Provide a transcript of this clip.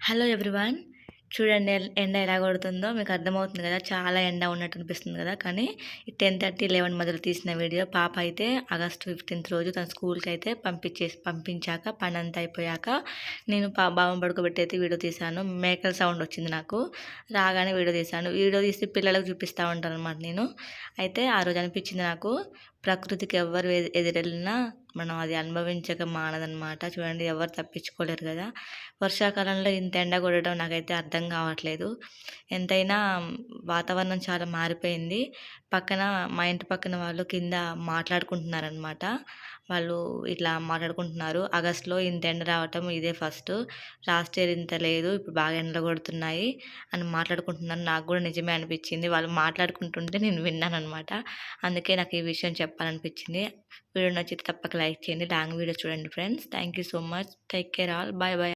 Hello everyone. చూడండి ఎండ ఎలా కొడుతుందో మీకు అర్థమవుతుంది కదా! చాలా ఎండ ఉన్నట్టు అనిపిస్తుంది కదా! కానీ 10:30, 11 మధ్యలో తీసిన వీడియో. పాప అయితే ఆగస్ట్ 15th రోజు తన స్కూల్‌కైతే పంపించాక పనంతా అయిపోయాక నేను బాబుని పడుకోబెట్టి అయితే వీడియో తీశాను. మేకల సౌండ్ వచ్చింది నాకు. రాగానే వీడియో తీశాను. వీడియో తీసి పిల్లలకు చూపిస్తా ఉంటాననమాట నేను. అయితే ఆ రోజు అనిపించింది నాకు, ప్రకృతికి ఎవ్వరు ఎదురెళ్ళినా మనం అది అనుభవించక మానదనమాట. చూడండి, ఎవరు తప్పించుకోలేరు కదా! వర్షాకాలంలో ఇంత ఎండ కొట్టడం నాకైతే అర్థం కావట్లేదు. ఎంతైనా వాతావరణం చాలా మారిపోయింది. మా ఇంటి పక్కన వాళ్ళు కింద మాట్లాడుకుంటున్నారనమాట. వాళ్ళు ఇట్లా మాట్లాడుకుంటున్నారు, ఆగస్టులో ఇంత ఎండ రావటం ఇదే ఫస్ట్. లాస్ట్ ఇయర్ ఇంత లేదు, ఇప్పుడు బాగా ఎండలు కొడుతున్నాయి అని మాట్లాడుకుంటున్నారు. నాకు కూడా నిజమే అనిపించింది. వాళ్ళు మాట్లాడుకుంటుంటే నేను విన్నాననమాట. అందుకే నాకు ఈ విషయం చెప్పాలనిపించింది. వీడియో నచ్చితే తప్పక లైక్ చేయండి. లాంగ్ వీడియో చూడండి friends. Thank you so much. Take care all. Bye bye.